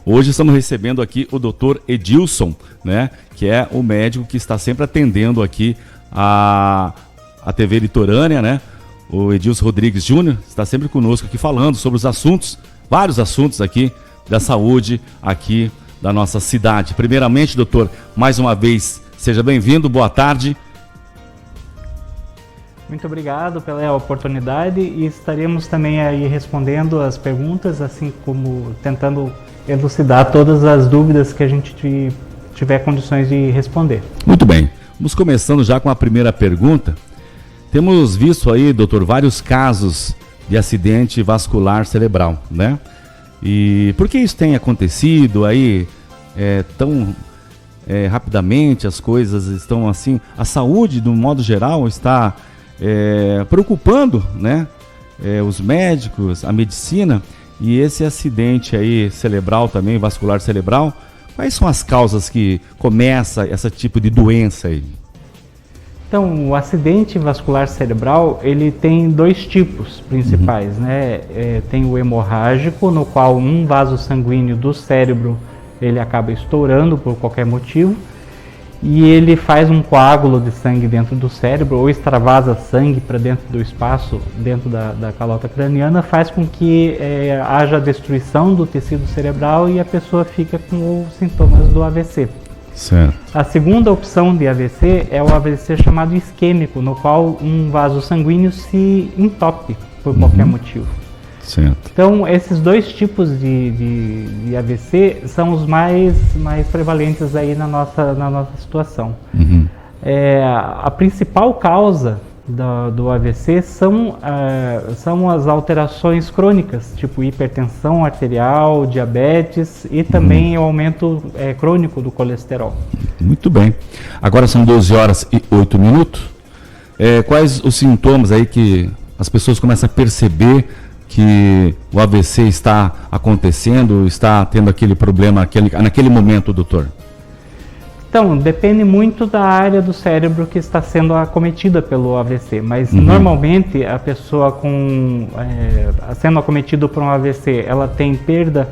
Hoje estamos recebendo aqui o Dr. Edilson, né, que é o médico que está sempre atendendo aqui a TV Litorânea, né? O Edilson Rodrigues Júnior está sempre conosco aqui falando sobre os assuntos, vários assuntos aqui da saúde aqui da nossa cidade. Primeiramente, doutor, mais uma vez, seja bem-vindo, boa tarde. Muito obrigado pela oportunidade e estaremos também aí respondendo as perguntas, assim como tentando elucidar todas as dúvidas que a gente tiver condições de responder. Muito bem, vamos começando já com a primeira pergunta. Temos visto aí, doutor, vários casos de acidente vascular cerebral, né? E por que isso tem acontecido aí tão rapidamente? As coisas estão assim, a saúde, de um modo geral, está preocupando, né? Os médicos, a medicina, e esse acidente aí cerebral também, vascular cerebral, quais são as causas que começa esse tipo de doença aí? Então, o acidente vascular cerebral, ele tem dois tipos principais, né? Tem o hemorrágico, no qual um vaso sanguíneo do cérebro, ele acaba estourando por qualquer motivo, e ele faz um coágulo de sangue dentro do cérebro, ou extravasa sangue para dentro do espaço, dentro da calota craniana, faz com que haja destruição do tecido cerebral e a pessoa fica com os sintomas do AVC. Certo. A segunda opção de AVC é o AVC chamado isquêmico, no qual um vaso sanguíneo se entope por qualquer motivo. Certo. Então, esses dois tipos de AVC são os mais prevalentes aí na nossa situação. A principal causa do AVC são as alterações crônicas, tipo hipertensão arterial, diabetes e também o aumento crônico do colesterol. Muito bem. Agora são 12 horas e 8 minutos. Quais os sintomas aí que as pessoas começam a perceber que o AVC está acontecendo, está tendo aquele problema naquele momento, doutor? Então, depende muito da área do cérebro que está sendo acometida pelo AVC, mas normalmente a pessoa sendo acometida por um AVC, ela tem perda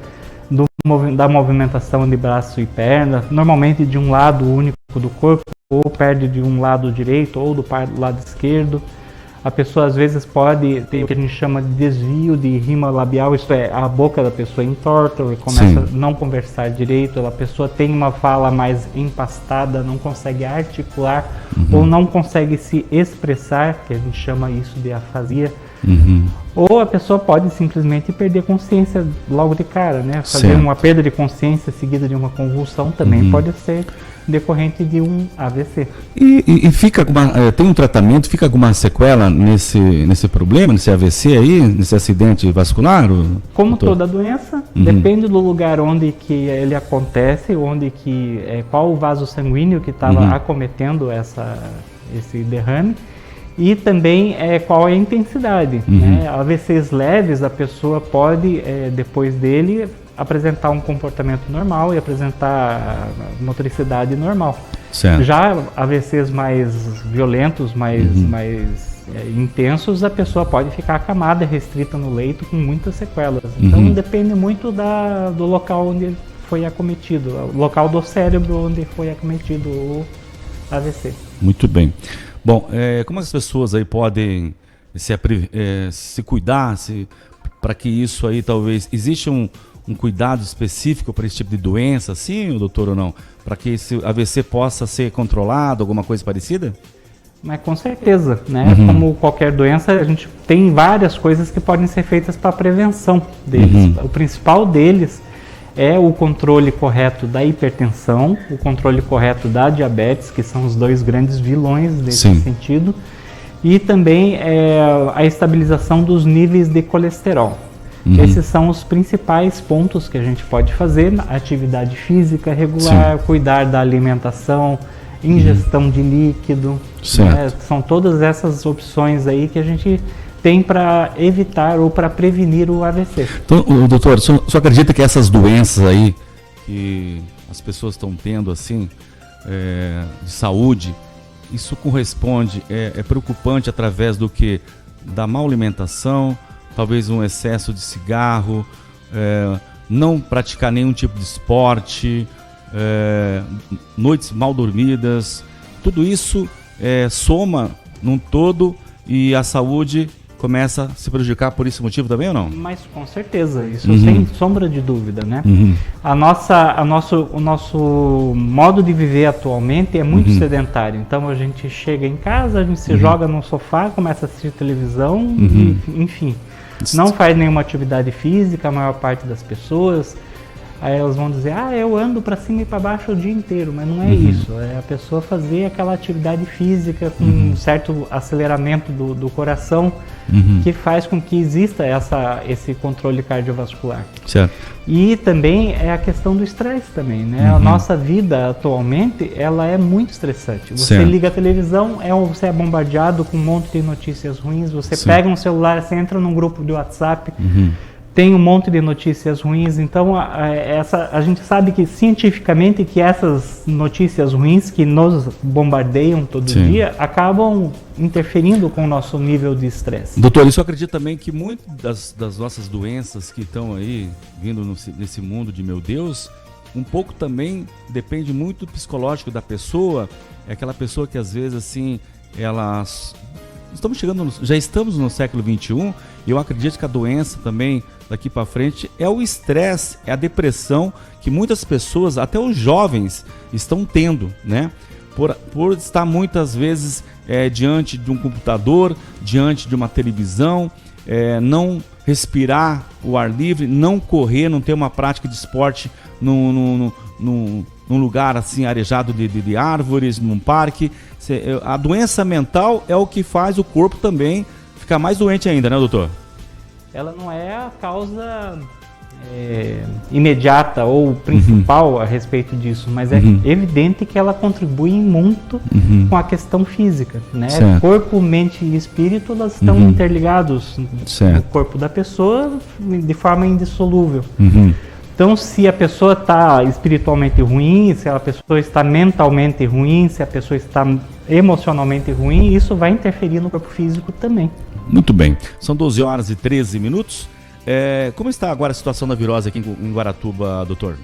da movimentação de braço e perna, normalmente de um lado único do corpo, ou perde de um lado direito ou do lado esquerdo. A pessoa às vezes pode ter o que a gente chama de desvio de rima labial, isto é, a boca da pessoa entorta e começa a não conversar direito, a pessoa tem uma fala mais empastada, não consegue articular ou não consegue se expressar, que a gente chama isso de afasia. Ou a pessoa pode simplesmente perder consciência logo de cara, né? Fazer uma perda de consciência seguida de uma convulsão também pode ser decorrente de um AVC. E fica tem um tratamento, fica alguma sequela nesse problema, nesse AVC aí, nesse acidente vascular? Como toda doença, depende do lugar onde que ele acontece, qual o vaso sanguíneo que estava acometendo esse derrame. E também qual é a intensidade. Né? AVCs leves, a pessoa pode, depois dele, apresentar um comportamento normal e apresentar motricidade normal. Certo. Já AVCs mais violentos, mais intensos, a pessoa pode ficar acamada, restrita no leito com muitas sequelas. Então depende muito do local onde foi acometido, o local do cérebro onde foi acometido o AVC. Muito bem. Bom, como as pessoas aí podem se cuidar para que isso aí talvez... Existe um cuidado específico para esse tipo de doença, sim, doutor, ou não? Para que esse AVC possa ser controlado, alguma coisa parecida? Mas com certeza, né? Como qualquer doença, a gente tem várias coisas que podem ser feitas para a prevenção deles. O principal deles é o controle correto da hipertensão, o controle correto da diabetes, que são os dois grandes vilões nesse sentido, e também a estabilização dos níveis de colesterol. Esses são os principais pontos que a gente pode fazer: atividade física regular, cuidar da alimentação, ingestão de líquido, né? São todas essas opções aí que a gente tem para evitar ou para prevenir o AVC. Então, doutor, o senhor acredita que essas doenças aí que as pessoas estão tendo assim, de saúde, isso corresponde, é preocupante através do que? Da má alimentação, talvez um excesso de cigarro, não praticar nenhum tipo de esporte, noites mal dormidas, tudo isso soma num todo e a saúde começa a se prejudicar por esse motivo também ou não? Mas com certeza, isso sem sombra de dúvida, né? O nosso modo de viver atualmente é muito sedentário. Então a gente chega em casa, a gente se joga no sofá, começa a assistir televisão, e, enfim, não faz nenhuma atividade física, a maior parte das pessoas. Aí elas vão dizer, eu ando para cima e para baixo o dia inteiro, mas não é isso, é a pessoa fazer aquela atividade física com um certo aceleramento do coração, que faz com que exista esse controle cardiovascular. Certo. E também é a questão do estresse também, né? A nossa vida atualmente, ela é muito estressante. Você liga a televisão, você é bombardeado com um monte de notícias ruins, você pega um celular, você entra num grupo de WhatsApp, tem um monte de notícias ruins, então a gente sabe que cientificamente que essas notícias ruins que nos bombardeiam todo dia acabam interferindo com o nosso nível de estresse. Doutor, isso eu acredito também que muitas das nossas doenças que estão aí vindo nesse mundo de meu Deus, um pouco também depende muito do psicológico da pessoa, é aquela pessoa que às vezes assim, já estamos no século XXI e eu acredito que a doença também daqui para frente é o estresse, é a depressão que muitas pessoas, até os jovens, estão tendo, né? Por estar muitas vezes diante de um computador, diante de uma televisão, não respirar o ar livre, não correr, não ter uma prática de esporte num lugar assim arejado de árvores, num parque. A doença mental é o que faz o corpo também ficar mais doente ainda, né, doutor? Ela não é a causa imediata ou principal a respeito disso, mas é evidente que ela contribui muito com a questão física, né? Corpo, mente e espírito, elas estão interligados no corpo da pessoa de forma indissolúvel. Então, se a pessoa está espiritualmente ruim, se a pessoa está mentalmente ruim, se a pessoa está emocionalmente ruim, isso vai interferir no corpo físico também. Muito bem. São 12 horas e 13 minutos. Como está agora a situação da virose aqui em Guaratuba, doutor?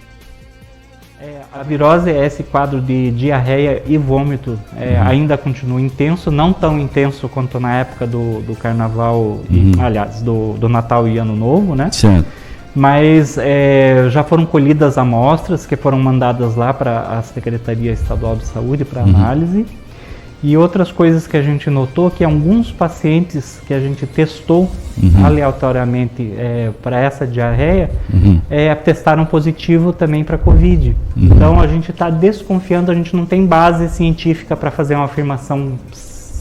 A virose é esse quadro de diarreia e vômito, ainda continua intenso, não tão intenso quanto na época do carnaval, aliás, do Natal e Ano Novo, né? Certo. Mas já foram colhidas amostras que foram mandadas lá para a Secretaria Estadual de Saúde para análise. E outras coisas que a gente notou, que alguns pacientes que a gente testou aleatoriamente para essa diarreia, testaram positivo também para Covid. Então a gente está desconfiando, a gente não tem base científica para fazer uma afirmação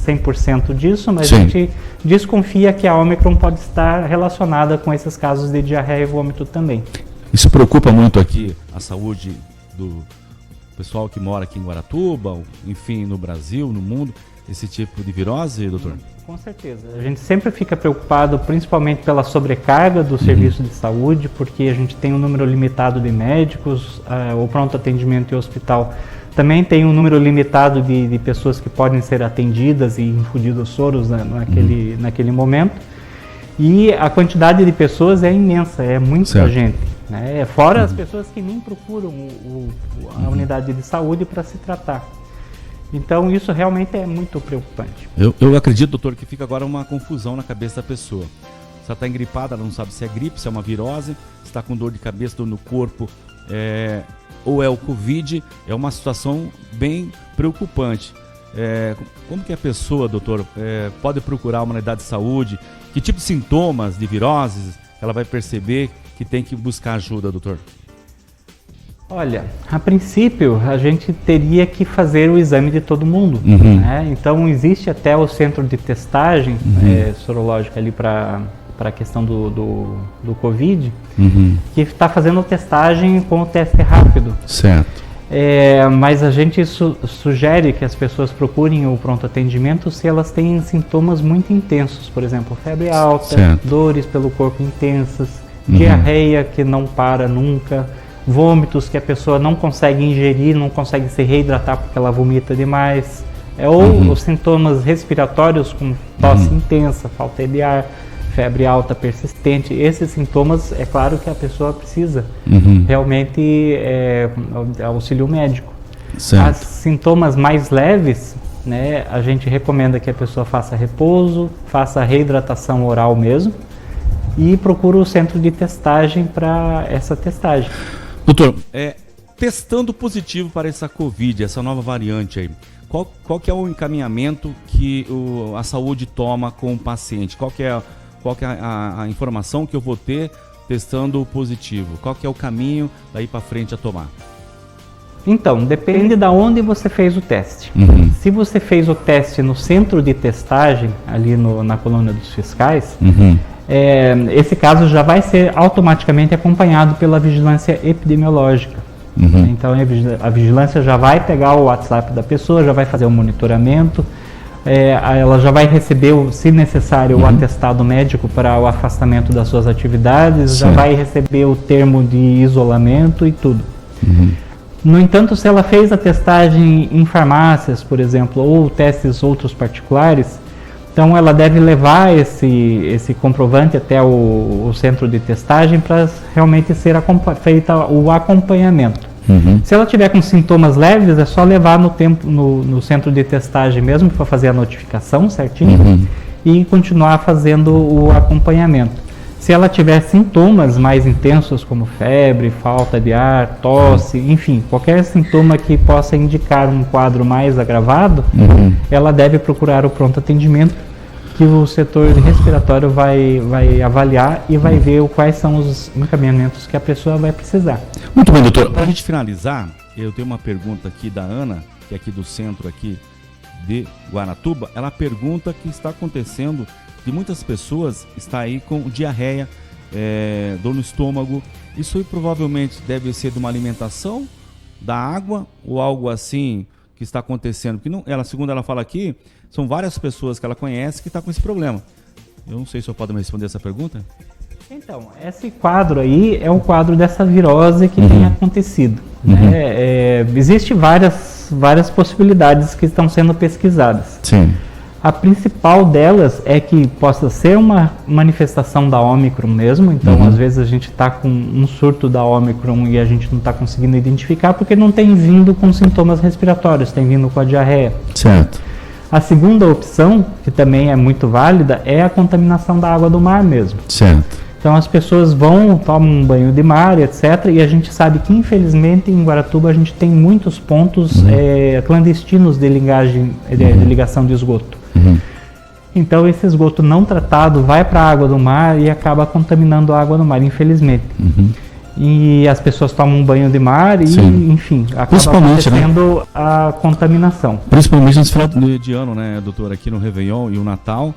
100% disso, mas a gente desconfia que a Ômicron pode estar relacionada com esses casos de diarreia e vômito também. Isso preocupa muito aqui a saúde do pessoal que mora aqui em Guaratuba, enfim, no Brasil, no mundo, esse tipo de virose, doutor? Com certeza. A gente sempre fica preocupado, principalmente pela sobrecarga do serviço de saúde, porque a gente tem um número limitado de médicos, o pronto atendimento e o hospital também tem um número limitado de pessoas que podem ser atendidas e infundidos soros naquele momento. E a quantidade de pessoas é imensa, é muita gente. Né? Fora as pessoas que nem procuram a unidade de saúde para se tratar. Então isso realmente é muito preocupante. Eu acredito, doutor, que fica agora uma confusão na cabeça da pessoa. Se ela está engripada, ela não sabe se é gripe, se é uma virose, se está com dor de cabeça, dor no corpo, ou é o Covid. É uma situação bem preocupante. Como que a pessoa, doutor, pode procurar uma unidade de saúde? Que tipo de sintomas de viroses ela vai perceber que tem que buscar ajuda, doutor? Olha, a princípio a gente teria que fazer o exame de todo mundo, né? Então existe até o centro de testagem sorológica ali para a questão do Covid, que está fazendo testagem com o teste rápido. Certo. Mas a gente sugere que as pessoas procurem o pronto atendimento se elas têm sintomas muito intensos, por exemplo, febre alta, dores pelo corpo intensas, diarreia que não para nunca, vômitos que a pessoa não consegue ingerir, não consegue se reidratar porque ela vomita demais, ou os sintomas respiratórios como tosse intensa, falta de ar, febre alta persistente, esses sintomas, é claro que a pessoa precisa realmente auxílio médico. Certo. Os sintomas mais leves, né, a gente recomenda que a pessoa faça repouso, faça reidratação oral mesmo e procure o centro de testagem para essa testagem. Doutor, testando positivo para essa Covid, essa nova variante aí, qual que é o encaminhamento que a saúde toma com o paciente? Qual que é a informação que eu vou ter testando positivo? Qual que é o caminho daí para frente a tomar? Então, depende de onde você fez o teste. Se você fez o teste no centro de testagem, ali na coluna dos fiscais, esse caso já vai ser automaticamente acompanhado pela vigilância epidemiológica. Então a vigilância já vai pegar o WhatsApp da pessoa, já vai fazer o monitoramento, ela já vai receber, se necessário, o atestado médico para o afastamento das suas atividades, já vai receber o termo de isolamento e tudo. No entanto, se ela fez a testagem em farmácias, por exemplo, ou testes outros particulares, então ela deve levar esse comprovante até o centro de testagem para realmente ser feita o acompanhamento. Se ela tiver com sintomas leves, é só levar no centro de testagem mesmo para fazer a notificação certinho e continuar fazendo o acompanhamento. Se ela tiver sintomas mais intensos como febre, falta de ar, tosse, enfim, qualquer sintoma que possa indicar um quadro mais agravado, ela deve procurar o pronto atendimento, que o setor respiratório vai avaliar e vai ver quais são os encaminhamentos que a pessoa vai precisar. Muito bem, doutor. Para a gente finalizar, eu tenho uma pergunta aqui da Ana, que é aqui do centro aqui de Guaratuba. Ela pergunta o que está acontecendo de muitas pessoas está aí com diarreia, dor no estômago. Isso aí provavelmente deve ser de uma alimentação, da água ou algo assim que está acontecendo. Porque segundo ela fala aqui, são várias pessoas que ela conhece que estão com esse problema. Eu não sei se eu posso me responder essa pergunta. Então, esse quadro aí é o quadro dessa virose que tem acontecido. Existem várias possibilidades que estão sendo pesquisadas. Sim. A principal delas é que possa ser uma manifestação da Ômicron mesmo, então às vezes a gente está com um surto da Ômicron e a gente não está conseguindo identificar porque não tem vindo com sintomas respiratórios, tem vindo com a diarreia. Certo. A segunda opção, que também é muito válida, é a contaminação da água do mar mesmo. Certo. Então as pessoas tomam um banho de mar, etc. E a gente sabe que infelizmente em Guaratuba a gente tem muitos pontos clandestinos de ligação de esgoto. Então esse esgoto não tratado vai para a água do mar e acaba contaminando a água do mar, infelizmente. E as pessoas tomam um banho de mar e, enfim, acaba acontecendo a contaminação. Principalmente nesse final de ano, né, doutor, aqui no Réveillon e o Natal.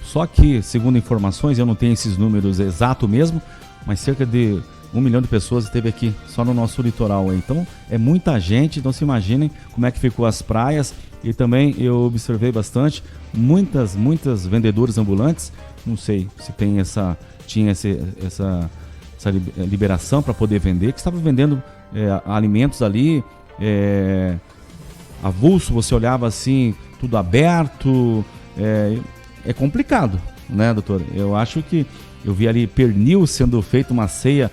Só que, segundo informações, eu não tenho esses números exatos mesmo, mas cerca de 1 milhão de pessoas esteve aqui, só no nosso litoral. Então, é muita gente, então se imaginem como é que ficou as praias. E também eu observei bastante, muitas vendedores ambulantes, não sei se tinha essa liberação para poder vender, que estavam vendendo alimentos ali, avulso, você olhava assim, tudo aberto, é complicado, né, doutor? Eu acho que eu vi ali pernil sendo feito uma ceia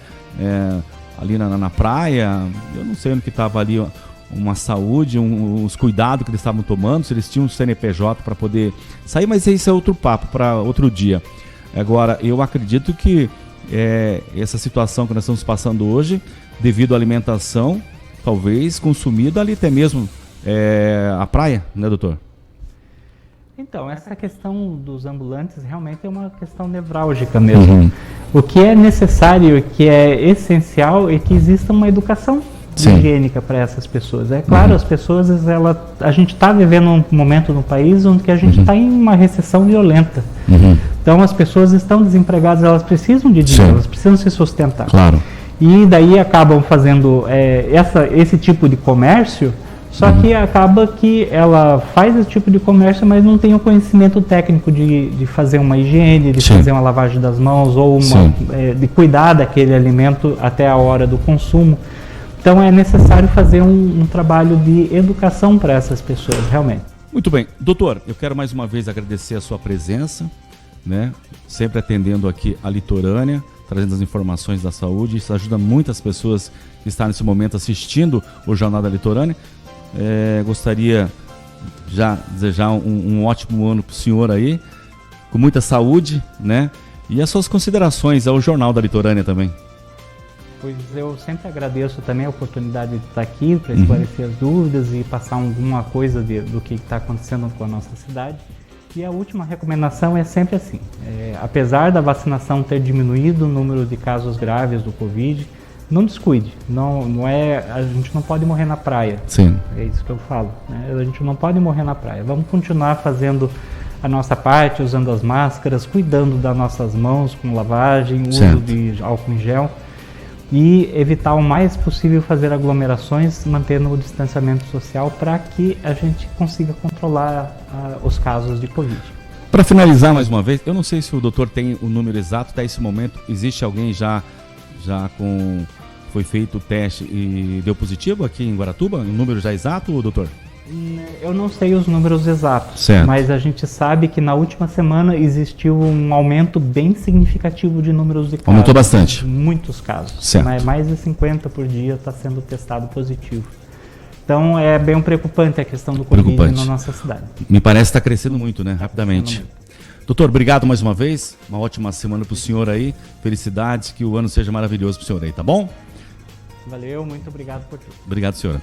ali na praia, eu não sei onde que estava ali uma saúde, os cuidados que eles estavam tomando, se eles tinham um CNPJ para poder sair, mas isso é outro papo para outro dia. Agora, eu acredito que essa situação que nós estamos passando hoje, devido à alimentação, talvez consumida ali até mesmo a praia, né, doutor? Então, essa questão dos ambulantes realmente é uma questão nevrálgica mesmo. O que é necessário, o que é essencial é que exista uma educação higiênica para essas pessoas. É claro, as pessoas, a gente está vivendo um momento no país onde a gente está em uma recessão violenta. Então as pessoas estão desempregadas, elas precisam de dinheiro, elas precisam se sustentar. Claro. E daí acabam fazendo esse tipo de comércio, só que acaba que ela faz esse tipo de comércio, mas não tem o conhecimento técnico de fazer uma higiene, de fazer uma lavagem das mãos ou de cuidar daquele alimento até a hora do consumo. Então é necessário fazer um trabalho de educação para essas pessoas, realmente. Muito bem. Doutor, eu quero mais uma vez agradecer a sua presença. né? Sempre atendendo aqui a litorânea, trazendo as informações da saúde. Isso ajuda muitas pessoas que estão nesse momento assistindo o Jornal da Litorânea. Gostaria já desejar um ótimo ano para o senhor aí, com muita saúde, né? E as suas considerações ao Jornal da Litorânea também. Pois eu sempre agradeço também a oportunidade de estar aqui para esclarecer as dúvidas e passar alguma coisa do que está acontecendo com a nossa cidade. E a última recomendação é sempre assim, apesar da vacinação ter diminuído o número de casos graves do Covid, não descuide, a gente não pode morrer na praia. Sim. É isso que eu falo, né? A gente não pode morrer na praia, vamos continuar fazendo a nossa parte, usando as máscaras, cuidando das nossas mãos com lavagem, uso de álcool em gel e evitar o mais possível fazer aglomerações, mantendo o distanciamento social para que a gente consiga controlar os casos de Covid. Para finalizar mais uma vez, eu não sei se o doutor tem o número exato até esse momento. Existe alguém já foi feito o teste e deu positivo aqui em Guaratuba? Um número já exato, doutor? Eu não sei os números exatos, certo, mas a gente sabe que na última semana existiu um aumento bem significativo de números de casos. Aumentou bastante. Muitos casos. Certo. Mais de 50 por dia está sendo testado positivo. Então é bem preocupante a questão do Covid na nossa cidade. Me parece que está crescendo muito, né? Rapidamente. Doutor, obrigado mais uma vez. Uma ótima semana para o senhor aí. Felicidades, que o ano seja maravilhoso para o senhor aí, tá bom? Valeu, muito obrigado por tudo. Obrigado, senhora.